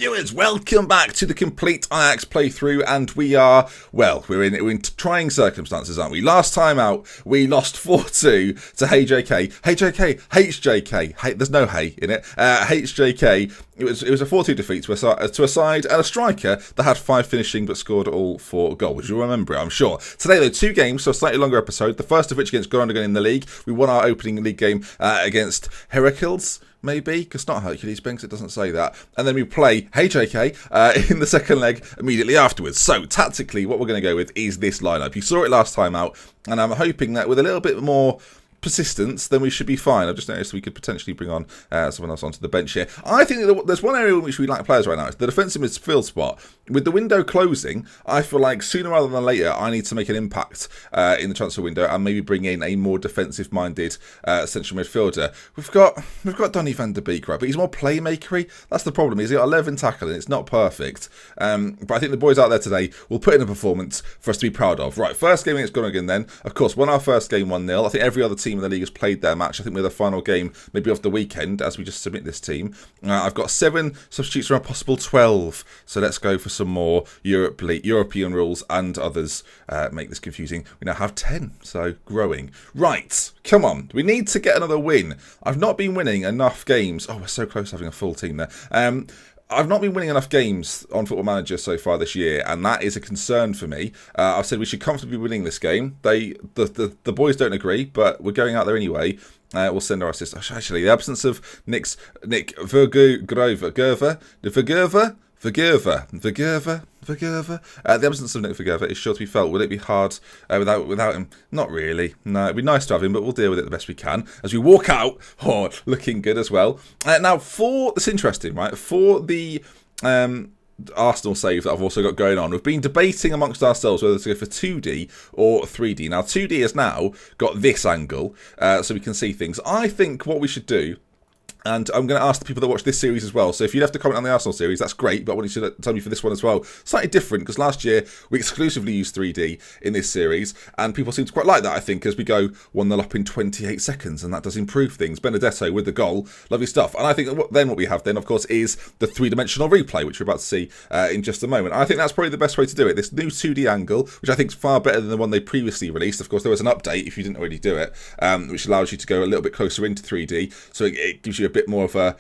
viewers, welcome back to the complete Ajax playthrough, and we are, well, we're in trying circumstances, aren't we? Last time out, we lost 4-2 to HJK, there's no hey in it, HJK. It was a 4-2 defeat to a side and a striker that had 5 finishing but scored all 4 goals. You'll remember it, I'm sure. Today, though, 2 games, so a slightly longer episode. The first of which against Groningen in the league. We won our opening league game against Heracles. Maybe, because not Hercules, because it doesn't say that. And then we play HJK in the second leg immediately afterwards. So, tactically, what we're going to go with is this lineup. You saw it last time out, and I'm hoping that with a little bit more persistence, then we should be fine. I've just noticed we could potentially bring on someone else onto the bench here. I think that there's one area in which we lack players right now. It's the defensive midfield spot. With the window closing, I feel like sooner rather than later, I need to make an impact in the transfer window and maybe bring in a more defensive-minded central midfielder. We've got Donny van der Beek, right? But he's more playmakery. That's the problem. He's got 11 tackling. It's not perfect. But I think the boys out there today will put in a performance for us to be proud of. Right, first game against Groningen then. Of course, won our first game 1-0. I think every other team in the league has played their match. I think we're the final game, maybe of the weekend, as we just submit this team. I've got 7 substitutes from a possible 12. So let's go for some more European rules and others make this confusing. We now have 10, so growing. Right, come on. We need to get another win. I've not been winning enough games. Oh, we're so close to having a full team there. I've not been winning enough games on Football Manager so far this year, and that is a concern for me. I've said we should comfortably be winning this game. The boys don't agree, but we're going out there anyway. We'll send our assist. Actually, the absence of Nick Vergerver. The absence of Nick Vergerver is sure to be felt. Will it be hard without him? Not really. No, it'd be nice to have him, but we'll deal with it the best we can as we walk out. Oh, looking good as well. Now, it's interesting, right? For the Arsenal save that I've also got going on, we've been debating amongst ourselves whether to go for 2D or 3D. Now, 2D has now got this angle, so we can see things. I think what we should do, and I'm going to ask the people that watch this series as well. So if you left a comment on the Arsenal series, that's great. But I want you to tell me for this one as well. Slightly different, because last year we exclusively used 3D in this series. And people seem to quite like that, I think, as we go 1-0 up in 28 seconds. And that does improve things. Benedetto with the goal. Lovely stuff. And I think what we have then, of course, is the 3-dimensional replay, which we're about to see in just a moment. I think that's probably the best way to do it. This new 2D angle, which I think is far better than the one they previously released. Of course, there was an update, if you didn't already do it, which allows you to go a little bit closer into 3D. So it gives you a bit more of a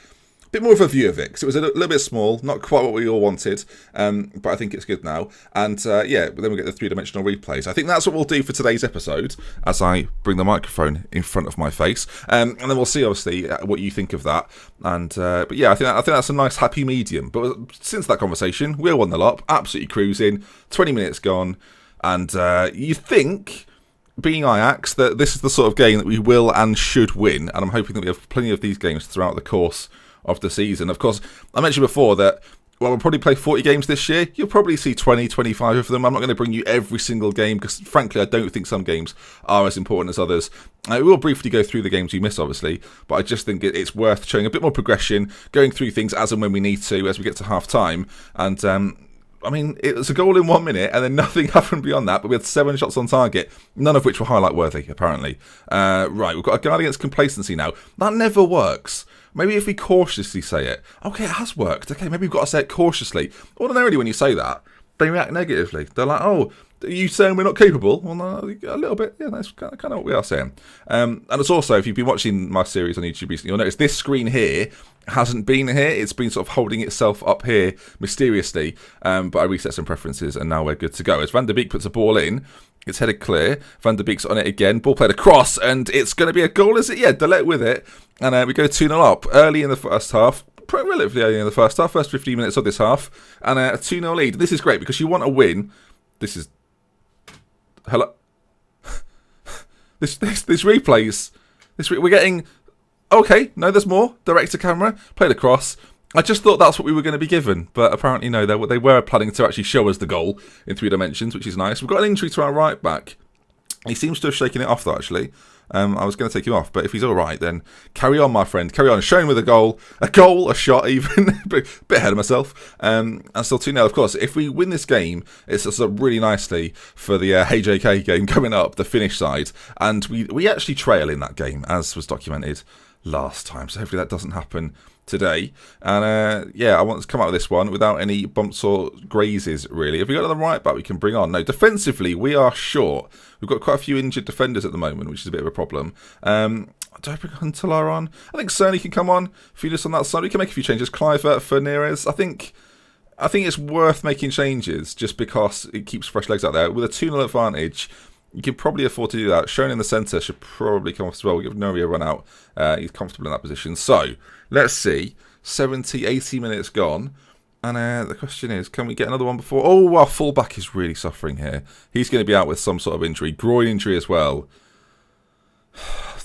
view of it, because it was a little bit small, not quite what we all wanted, but I think it's good now. And then we'll get the 3-dimensional replays. I think that's what we'll do for today's episode, as I bring the microphone in front of my face, and then we'll see obviously what you think of that. And but yeah, I think that's a nice happy medium. But since that conversation, we're 1-0 up, absolutely cruising. 20 minutes gone, and you think, being Ajax, that this is the sort of game that we will and should win, and I'm hoping that we have plenty of these games throughout the course of the season. Of course, I mentioned before that we'll probably play 40 games this year. You'll probably see 20, 25 of them. I'm not going to bring you every single game, because frankly, I don't think some games are as important as others. We will briefly go through the games you miss, obviously, but I just think it's worth showing a bit more progression, going through things as and when we need to, as we get to half-time, and I mean, it was a goal in 1 minute, and then nothing happened beyond that, but we had 7 shots on target, none of which were highlight-worthy, apparently. Right, we've got a guard against complacency now. That never works. Maybe if we cautiously say it. Okay, it has worked. Okay, maybe we've got to say it cautiously. Ordinarily, when you say that, they react negatively. They're like, oh, are you saying we're not capable? Well, no, a little bit. Yeah, that's kind of what we are saying. And it's also, if you've been watching my series on YouTube recently, you'll notice this screen here hasn't been here. It's been sort of holding itself up here mysteriously. But I reset some preferences, and now we're good to go. As Van der Beek puts a ball in, it's headed clear. Van der Beek's on it again. Ball played across, and it's going to be a goal, is it? Yeah, Delet with it. And we go 2-0 up early in the first half. Relatively early in the first half, first 15 minutes of this half. And a 2-0 lead. This is great, because you want a win. This is... Hello? this replays. We're getting... Okay, no, there's more. Direct to camera. Played across. I just thought that's what we were going to be given, but apparently no, they were planning to actually show us the goal in 3 dimensions, which is nice. We've got an injury to our right back. He seems to have shaken it off, though, actually. I was going to take him off, but if he's all right, then carry on, my friend. Carry on. Showing with a goal, a shot even. a bit ahead of myself. And still 2-0. Of course, if we win this game, it sets up really nicely for the HJK game coming up, the Finnish side. And we actually trail in that game, as was documented last time. So hopefully that doesn't happen today. And yeah, I want to come out of this one without any bumps or grazes, really. Have we got another right back we can bring on? No, defensively, we are short. We've got quite a few injured defenders at the moment, which is a bit of a problem. Do I bring Huntelaar on? I think Cerny can come on. Felis on that side. We can make a few changes. Clivert for Neres. I think it's worth making changes just because it keeps fresh legs out there. With a 2-0 advantage, you can probably afford to do that. Shown in the centre should probably come off as well. We'll give Nuri a run out. He's comfortable in that position. So, let's see. 70, 80 minutes gone. And the question is, can we get another one before? Oh, our fullback is really suffering here. He's going to be out with some sort of injury. Groin injury as well.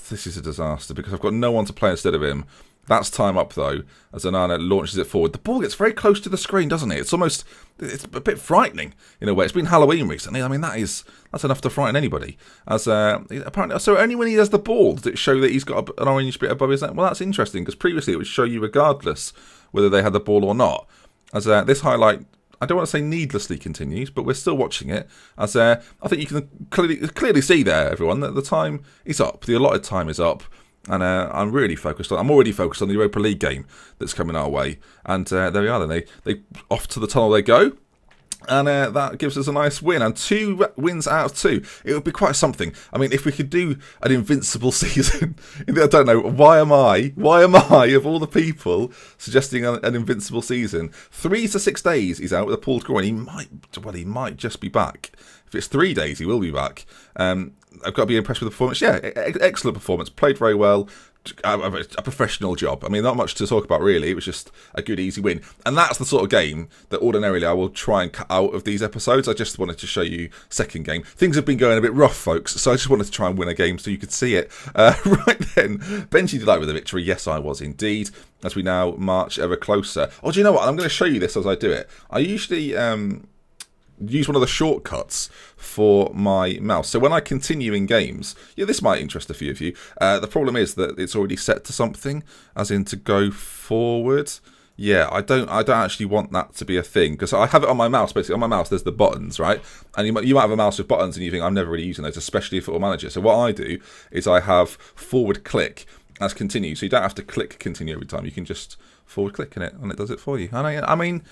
This is a disaster because I've got no one to play instead of him. That's time up, though, as Onana launches it forward. The ball gets very close to the screen, doesn't it? It's a bit frightening in a way. It's been Halloween recently. I mean, that's enough to frighten anybody. As apparently, so only when he has the ball does it show that he's got an orange bit above his neck. Well, that's interesting because previously it would show you regardless whether they had the ball or not. As this highlight, I don't want to say needlessly continues, but we're still watching it. As I think you can clearly see there, everyone, that the time is up. The allotted time is up. And I'm already focused on the Europa League game that's coming our way. And there we are then. They off to the tunnel they go. And that gives us a nice win. And 2 wins out of 2. It would be quite something. I mean, if we could do an invincible season. I don't know. Why am I, of all the people, suggesting an invincible season? 3 to 6 days he's out with a pulled groin. He might just be back. If it's 3 days, he will be back. I've got to be impressed with the performance. Yeah, excellent performance. Played very well. A professional job. I mean, not much to talk about, really. It was just a good, easy win. And that's the sort of game that ordinarily I will try and cut out of these episodes. I just wanted to show you second game. Things have been going a bit rough, folks, so I just wanted to try and win a game so you could see it. Right then, Benji delight with the victory. Yes, I was indeed. As we now march ever closer. Oh, do you know what? I'm going to show you this as I do it. I usually use one of the shortcuts for my mouse. So when I continue in games, yeah, this might interest a few of you. The problem is that it's already set to something, as in to go forward. Yeah, I don't actually want that to be a thing because I have it on my mouse. Basically, on my mouse, there's the buttons, right? And you might have a mouse with buttons, and you think I'm never really using those, especially if it will manage it. So what I do is I have forward click as continue, so you don't have to click continue every time. You can just forward click in it, and it does it for you. And I mean.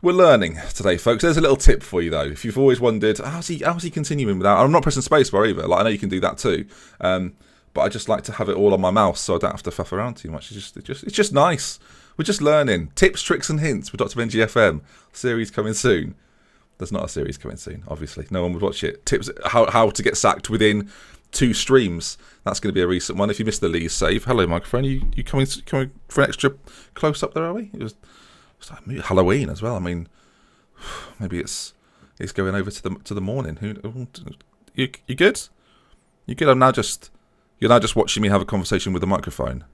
We're learning today, folks. There's a little tip for you, though. If you've always wondered, how's he continuing without... I'm not pressing spacebar either. Like, I know you can do that too. But I just like to have it all on my mouse so I don't have to faff around too much. It's just nice. We're just learning. Tips, tricks and hints with Dr. Benji FM. Series coming soon. There's not a series coming soon, obviously. No one would watch it. Tips, how to get sacked within 2 streams. That's going to be a recent one. If you missed the Lee's save. Hello, microphone. You coming for an extra close-up there, are we? It's like Halloween as well. I mean, maybe it's going over to the morning. You good? You good? You're now just watching me have a conversation with the microphone.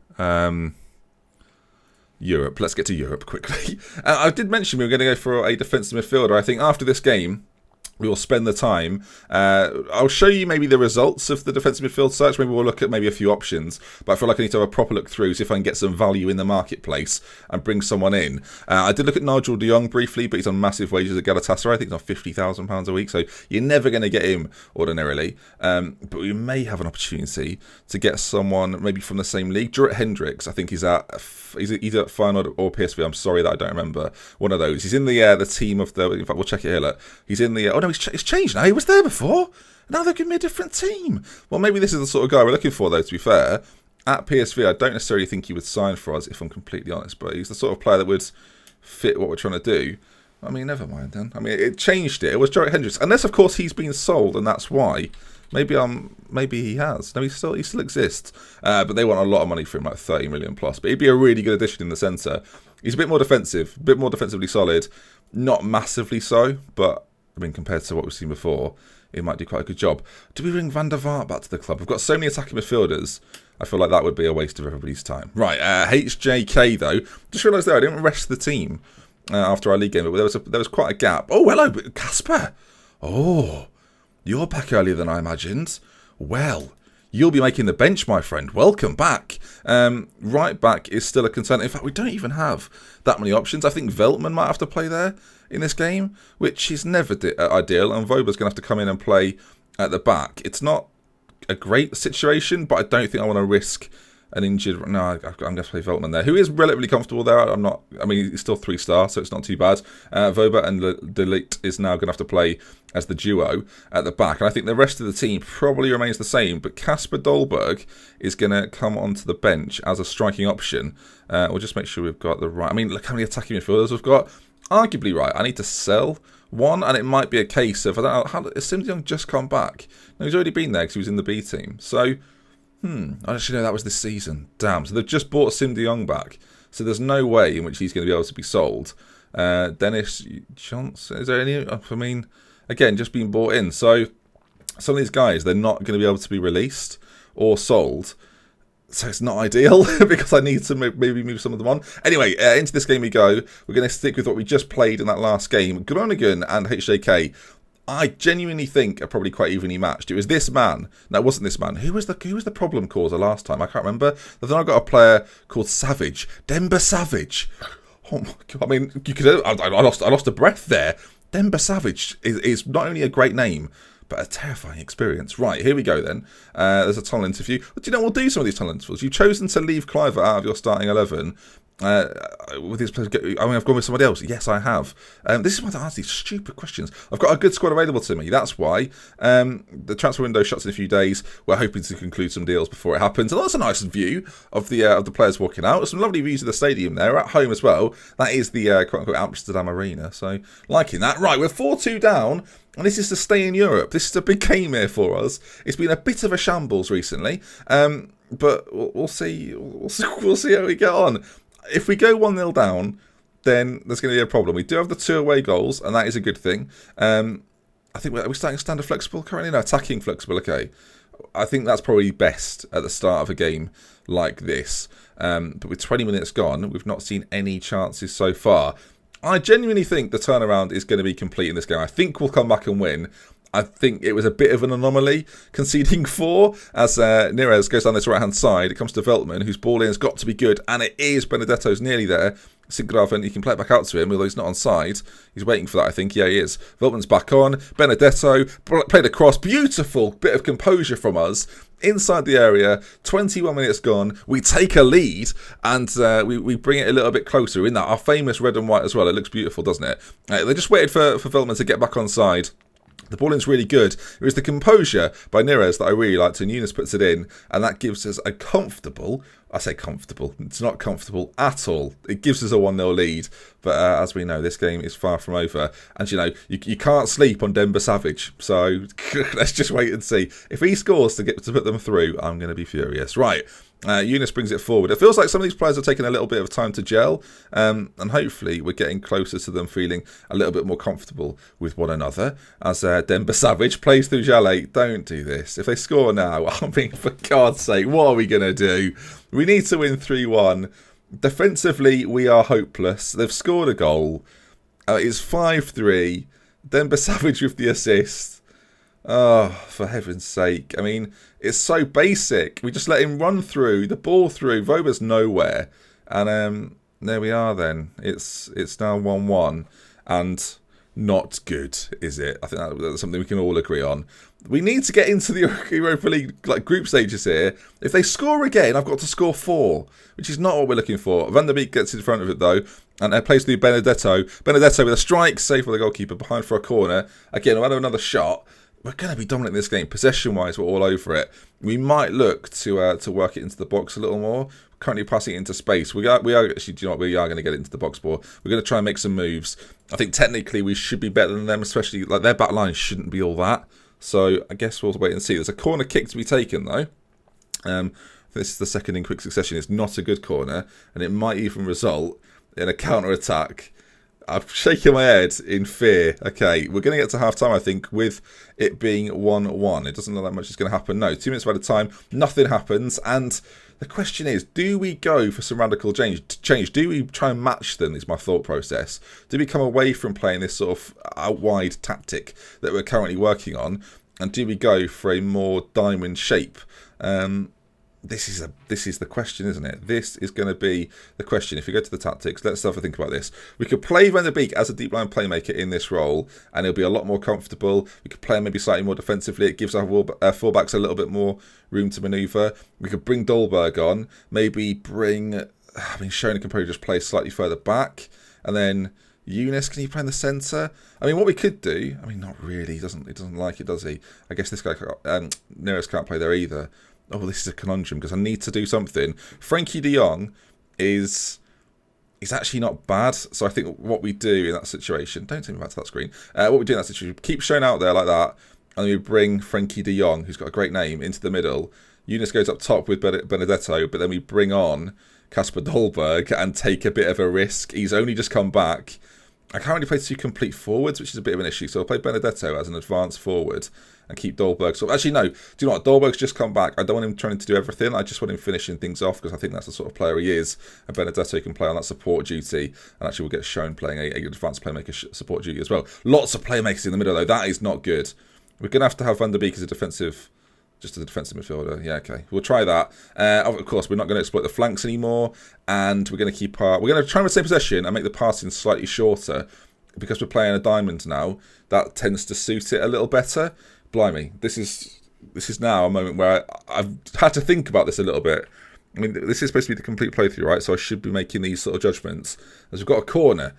Europe. Let's get to Europe quickly. I did mention we were going to go for a defensive midfielder. I think after this game, we will spend the time. I'll show you maybe the results of the defensive midfield search. Maybe we'll look at maybe a few options. But I feel like I need to have a proper look through, see if I can get some value in the marketplace and bring someone in. I did look at Nigel de Jong briefly, but he's on massive wages at Galatasaray. I think he's on £50,000 a week. So you're never going to get him ordinarily. But we may have an opportunity to get someone maybe from the same league. Jurat Hendricks, I think he's at Feyenoord or PSV. I'm sorry that I don't remember. One of those. He's in the team of the... In fact, we'll check it here. Look. He's in the... it's changed now. He was there before. Now they're giving me a different team. Well, maybe this is the sort of guy we're looking for, though, to be fair. At PSV, I don't necessarily think he would sign for us, if I'm completely honest. But he's the sort of player that would fit what we're trying to do. I mean, never mind then. I mean, it changed it. It was Jurat Hendricks. Unless, of course, he's been sold, and that's why. Maybe he has. No, he still exists. But they want a lot of money for him, like 30 million plus. But he'd be a really good addition in the centre. He's a bit more defensive, a bit more defensively solid. Not massively so, but I mean, compared to what we've seen before, it might do quite a good job. Do we bring Van der Vaart back to the club? We've got so many attacking midfielders. I feel like that would be a waste of everybody's time. Right, HJK though. Just realised there I didn't rest the team after our league game, but there was quite a gap. Oh, hello, Casper. Oh, you're back earlier than I imagined. Well, you'll be making the bench, my friend. Welcome back. Right back is still a concern. In fact, we don't even have that many options. I think Veltman might have to play there in this game, which is never ideal. And Voba's going to have to come in and play at the back. It's not a great situation, but I don't think I want to risk an injured. No, I'm going to play Veltman there, who is relatively comfortable there. I'm not. I mean, he's still 3-star, so it's not too bad. Voba and Delete is now going to have to play as the duo at the back, and I think the rest of the team probably remains the same. But Kasper Dolberg is going to come onto the bench as a striking option. We'll just make sure we've got the right. I mean, look how many attacking midfielders we've got. Arguably, right. I need to sell one, and it might be a case of, I don't know, has Sim de Jong just come back? No, he's already been there because he was in the B team. So, I actually know that was this season. Damn. So they've just bought Sim de Jong back. So there's no way in which he's going to be able to be sold. Dennis Johnson, is there any? I mean, again, just being bought in. So some of these guys, they're not going to be able to be released or sold. So it's not ideal because I need to maybe move some of them on. Anyway, into this game we go. We're going to stick with what we just played in that last game. Groningen and HJK, I genuinely think are probably quite evenly matched. It was this man. No, it wasn't this man. Who was the problem causer last time? I can't remember. Then I got a player called Savage. Demba Savage. Oh my God. I mean, you could. I lost a breath there. Demba Savage is not only a great name, but a terrifying experience. Right, here we go then. There's a tunnel interview. But do you know, we'll do some of these tunnel interviews. You've chosen to leave Cliver out of your starting 11. With his players, I mean, I've gone with somebody else. Yes, I have. This is why I ask these stupid questions. I've got a good squad available to me. That's why. The transfer window shuts in a few days. We're hoping to conclude some deals before it happens. And that's a nice view of the players walking out. Some lovely views of the stadium there. At home as well. That is the quote-unquote Amsterdam Arena. So, liking that. Right, we're 4-2 down. And this is to stay in Europe. This is a big game here for us. It's been a bit of a shambles recently. But we'll see. We'll see how we get on. If we go 1-0 down, then there's going to be a problem. We do have the 2 away goals, and that is a good thing. I think we're starting standard flexible currently. No, attacking flexible. Okay, I think that's probably best at the start of a game like this. But with 20 minutes gone, we've not seen any chances so far. I genuinely think the turnaround is going to be complete in this game. I think we'll come back and win. I think it was a bit of an anomaly conceding 4 as Neres goes down this right-hand side. It comes to Veltman, whose ball in has got to be good, and it is. Benedetto's nearly there. Sigraven, he can play it back out to him, although he's not on side. He's waiting for that, I think. Yeah, he is. Veltman's back on. Benedetto played across. Beautiful bit of composure from us. Inside the area, 21 minutes gone. We take a lead, and we bring it a little bit closer. In that, our famous red and white as well. It looks beautiful, doesn't it? They just waited for Veltman to get back on side. The ball in's really good. It was the composure by Neres that I really liked, and Nunes puts it in, and that gives us a comfortable, I say comfortable, it's not comfortable at all. It gives us a 1-0 lead, but as we know, this game is far from over, and you know, you can't sleep on Demba Savage, so let's just wait and see. If he scores to put them through, I'm going to be furious. Right. Eunice brings it forward. It feels like some of these players are taking a little bit of time to gel, and hopefully we're getting closer to them feeling a little bit more comfortable with one another. As Demba Savage plays through Jallet. Don't do this. If they score now, I mean, for God's sake, what are we going to do? We need to win 3-1. Defensively, we are hopeless. They've scored a goal. It's 5-3. Demba Savage with the assist. Oh, for heaven's sake. I mean, it's so basic. We just let him run through, the ball through. Voba's nowhere. And there we are then. It's now 1-1. And not good, is it? I think that's something we can all agree on. We need to get into the Europa League group stages here. If they score again, I've got to score 4, which is not what we're looking for. Van der Beek gets in front of it, though, and plays through Benedetto. Benedetto with a strike, save for the goalkeeper, behind for a corner. Again, we'll have another shot. We're going to be dominant in this game. Possession-wise, we're all over it. We might look to work it into the box a little more. We're currently passing it into space. We are actually, do you know what? We are going to get it into the box more. We're going to try and make some moves. I think technically we should be better than them, especially like their back line shouldn't be all that. So I guess we'll wait and see. There's a corner kick to be taken though. This is the second in quick succession. It's not a good corner, and it might even result in a counter-attack. I'm shaking my head in fear. Okay, we're going to get to half-time, I think, with it being 1-1. It doesn't look like much is going to happen. No, 2 minutes by the time, nothing happens. And the question is, do we go for some radical change? Do we try and match them, is my thought process. Do we come away from playing this sort of out-wide tactic that we're currently working on? And do we go for a more diamond shape? this is the question, isn't it? This is going to be the question. If you go to the tactics, let's have a think about this. We could play Van der Beek as a deep line playmaker in this role, and he'll be a lot more comfortable. We could play him maybe slightly more defensively. It gives our fullbacks a little bit more room to manoeuvre. We could bring Dolberg on, maybe bring. I mean, Shona can probably just play slightly further back, and then Eunice, can you play in the centre? I mean, what we could do. I mean, not really. He doesn't like it, does he? I guess this guy, Neres, can't play there either. Oh, well, this is a conundrum because I need to do something. Frankie de Jong is actually not bad. So I think what we do in that situation, don't take me back to that screen. What we do in that situation, keep Shone out there like that, and then we bring Frankie de Jong, who's got a great name, into the middle. Eunice goes up top with Benedetto, but then we bring on Kasper Dolberg and take a bit of a risk. He's only just come back. I can't really play two complete forwards, which is a bit of an issue. So I'll play Benedetto as an advanced forward and keep Dolberg. So actually, no. Do you know what? Dolberg's just come back. I don't want him trying to do everything. I just want him finishing things off because I think that's the sort of player he is. And Benedetto can play on that support duty. And actually, we'll get shown playing a advanced playmaker support duty as well. Lots of playmakers in the middle, though. That is not good. We're going to have Van der Beek as a defensive... Just as a defensive midfielder. Yeah, okay. We'll try that. Of course, we're not going to exploit the flanks anymore. And we're going to keep our... We're going to try and retain possession and make the passing slightly shorter. Because we're playing a diamond now, that tends to suit it a little better. Blimey, this is now a moment where I've had to think about this a little bit. I mean, this is supposed to be the complete playthrough, right? So I should be making these sort of judgments. As we've got a corner.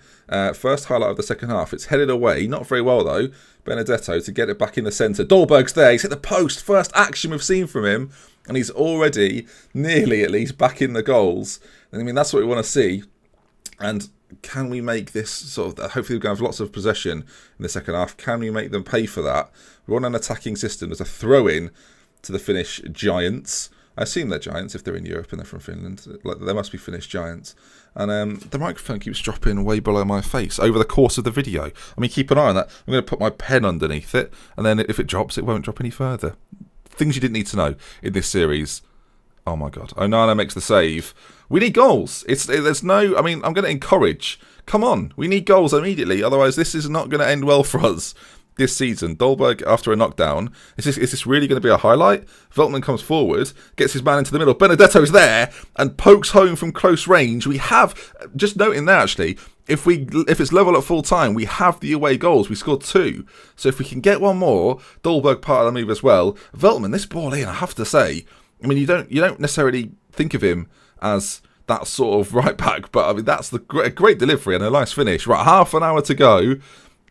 First highlight of the second half. It's headed away. Not very well, though. Benedetto to get it back in the centre. Dolberg's there. He's hit the post. First action we've seen from him. And he's already, nearly at least, back in the goals. And I mean, that's what we want to see. And can we make this sort of... Hopefully we're going to have lots of possession in the second half. Can we make them pay for that? We're on an attacking system. There's a throw-in to the Finnish Giants. I assume they're Giants if they're in Europe and they're from Finland. Like, there must be Finnish Giants. And the microphone keeps dropping way below my face over the course of the video. I mean, keep an eye on that. I'm going to put my pen underneath it, and then if it drops, it won't drop any further. Things you didn't need to know in this series. Oh my God. Onana makes the save. We need goals. There's no... I mean, I'm going to encourage. Come on. We need goals immediately. Otherwise, this is not going to end well for us this season. Dolberg after a knockdown. Is this really going to be a highlight? Veltman comes forward, gets his man into the middle. Benedetto's there and pokes home from close range. We have... Just noting there, actually... If it's level at full time, we have the away goals. We scored 2. So if we can get one more, Dolberg part of the move as well. Veltman, this ball in, I have to say... I mean, you don't necessarily think of him as that sort of right back, but I mean that's the great delivery and a nice finish. Right, half an hour to go.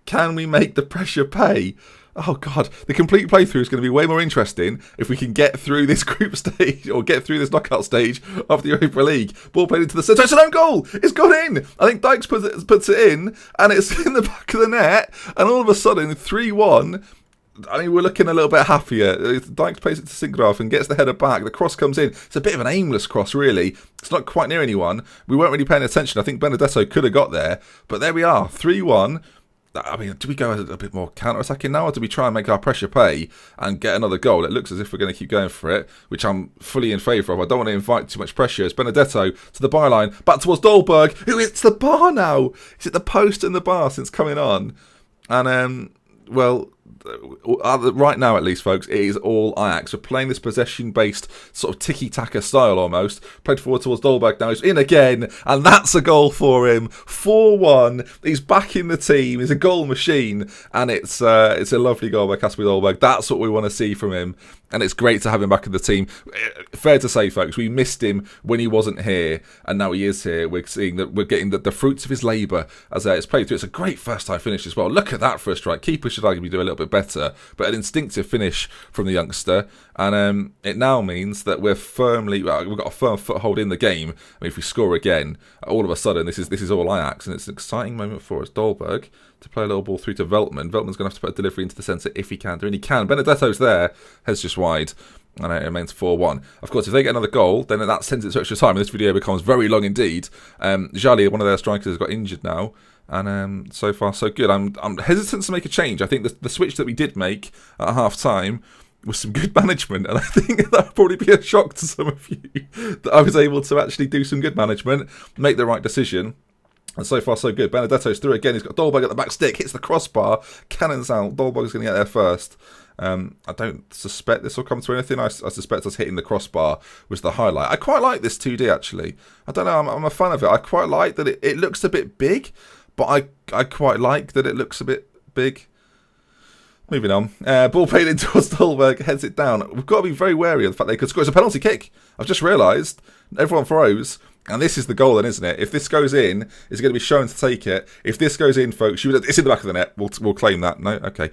Can we make the pressure pay? Oh God, the complete playthrough is going to be way more interesting if we can get through this group stage or get through this knockout stage of the Europa League. Ball played into the centre. It's an own goal. It's gone in. I think Dykes puts it in, and it's in the back of the net. And all of a sudden, 3-1. I mean, we're looking a little bit happier. Dykes plays it to Sinkgraff and gets the header back. The cross comes in. It's a bit of an aimless cross, really. It's not quite near anyone. We weren't really paying attention. I think Benedetto could have got there. But there we are, 3-1. I mean, do we go a bit more counter-attacking now, or do we try and make our pressure pay and get another goal? It looks as if we're going to keep going for it, which I'm fully in favour of. I don't want to invite too much pressure. It's Benedetto to the byline, back towards Dolberg, who hits the bar now. Is it the post and the bar since coming on? And, well... right now at least, folks, it is all Ajax. We're playing this possession-based sort of tiki-taka style almost. Played forward towards Dolberg now. He's in again, and that's a goal for him. 4-1. He's back in the team. He's a goal machine, and it's a lovely goal by Kasper Dolberg. That's what we want to see from him, and it's great to have him back in the team. Fair to say, folks, we missed him when he wasn't here, and now he is here. We're seeing that we're getting the fruits of his labour as it's played through. It's a great first-time finish as well. Look at that for a strike. Keeper should arguably do a little bit better, but an instinctive finish from the youngster, and it now means that we've got a firm foothold in the game. I mean, if we score again, all of a sudden this is all Ajax, and it's an exciting moment for us. Dolberg to play a little ball through to Veltman. Veltman's going to have to put a delivery into the centre if he can, and he can. Benedetto's there, heads just wide, and it remains 4-1. Of course, if they get another goal, then that sends it to extra time, and this video becomes very long indeed. Jali, one of their strikers, has got injured now. And so far, so good. I'm hesitant to make a change. I think the switch that we did make at half-time was some good management. And I think that would probably be a shock to some of you that I was able to actually do some good management, make the right decision. And so far, so good. Benedetto's through again. He's got Dolberg at the back stick, hits the crossbar, cannons out. Dolberg's going to get there first. I don't suspect this will come to anything. I suspect us hitting the crossbar was the highlight. I quite like this 2D, actually. I don't know, I'm a fan of it. I quite like that it looks a bit big, but I quite like that it looks a bit big. Moving on. Ball played into Stolberg, heads it down. We've got to be very wary of the fact they could score. It's a penalty kick. I've just realised. Everyone throws. And this is the goal then, isn't it? If this goes in, it's going to be shown to take it. If this goes in, folks, it's in the back of the net. We'll claim that. No? Okay.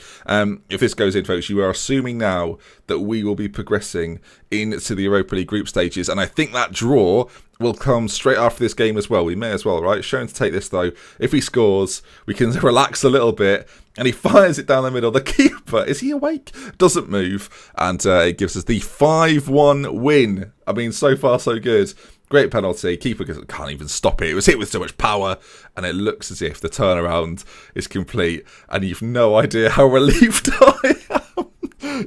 If this goes in, folks, you are assuming now that we will be progressing into the Europa League group stages. And I think that draw will come straight after this game as well. We may as well, right? Shown to take this, though. If he scores, we can relax a little bit. And he fires it down the middle. The keeper, is he awake? Doesn't move. And it gives us the 5-1 win. I mean, so far, so good. Great penalty. Keeper can't even stop it. It was hit with so much power. And it looks as if the turnaround is complete. And you've no idea how relieved I am.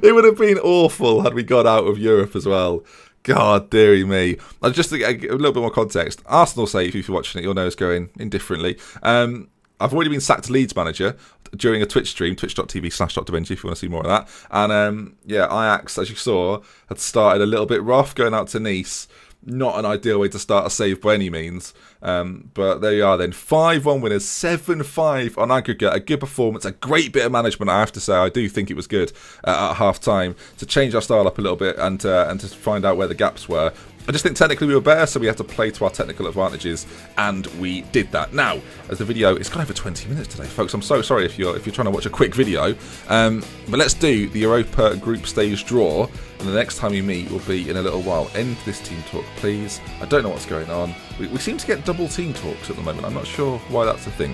It would have been awful had we got out of Europe as well. God, dearie me. Just to get a little bit more context. Arsenal save, if you're watching it, you'll know it's going indifferently. I've already been sacked Leeds manager during a Twitch stream, twitch.tv/DrBenji if you want to see more of that. And yeah, Ajax, as you saw, had started a little bit rough going out to Nice. Not an ideal way to start a save by any means. But there you are then. 5-1 winners, 7-5 on aggregate. A good performance, a great bit of management, I have to say. I do think it was good at half-time to change our style up a little bit and to find out where the gaps were. I just think technically we were better, so we had to play to our technical advantages, and we did that. Now, as the video, it's gone over 20 minutes today, folks. I'm so sorry if you're trying to watch a quick video. But let's do the Europa group stage draw, and the next time we meet will be in a little while. End this team talk, please. I don't know what's going on. We seem to get double team talks at the moment. I'm not sure why that's a thing.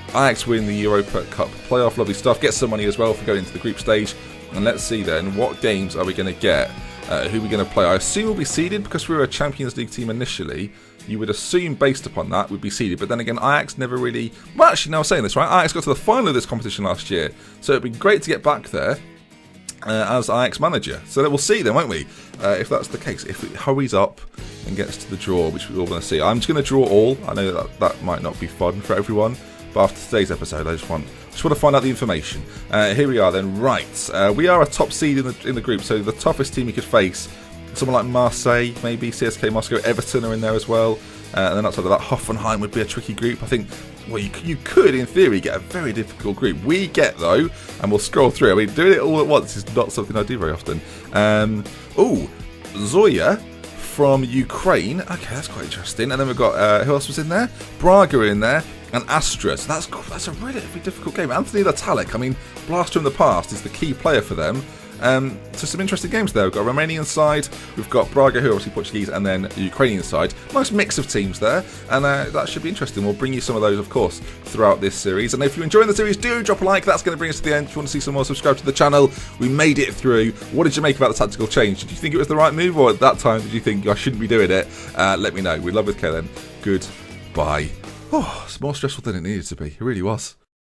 Ajax win the Europa Cup playoff, lovely stuff. Get some money as well for going into the group stage. And let's see then, what games are we going to get? Who are we going to play? I assume we'll be seeded because we were a Champions League team initially. You would assume, based upon that, we'd be seeded. But then again, Ajax never really... Well, actually, now I'm saying this, right? Ajax got to the final of this competition last year. So it'd be great to get back there as Ajax manager. So then we'll see then, won't we? If that's the case. If it hurries up and gets to the draw, which we all want to see. I'm just going to draw all. I know that might not be fun for everyone. But after today's episode, I just want to find out the information. Here we are then. Right. We are a top seed in the group, so the toughest team you could face, someone like Marseille, maybe, CSK Moscow, Everton are in there as well. And then outside of that, Hoffenheim would be a tricky group. I think, well, you could, in theory, get a very difficult group. We get, though, and we'll scroll through. I mean, doing it all at once is not something I do very often. Zoya from Ukraine. Okay, that's quite interesting. And then we've got, who else was in there? Braga in there. And Astra. So that's a really difficult game. Anthony Latalik, I mean, Blaster in the past is the key player for them. So some interesting games there. We've got a Romanian side, we've got Braga, who are obviously Portuguese, and then a Ukrainian side. Nice mix of teams there, and that should be interesting. We'll bring you some of those, of course, throughout this series. And if you're enjoying the series, do drop a like. That's going to bring us to the end. If you want to see some more, subscribe to the channel. We made it through. What did you make about the tactical change? Did you think it was the right move, or at that time did you think I shouldn't be doing it? Let me know. We love with K then. Goodbye. Oh, it's more stressful than it needed to be. It really was.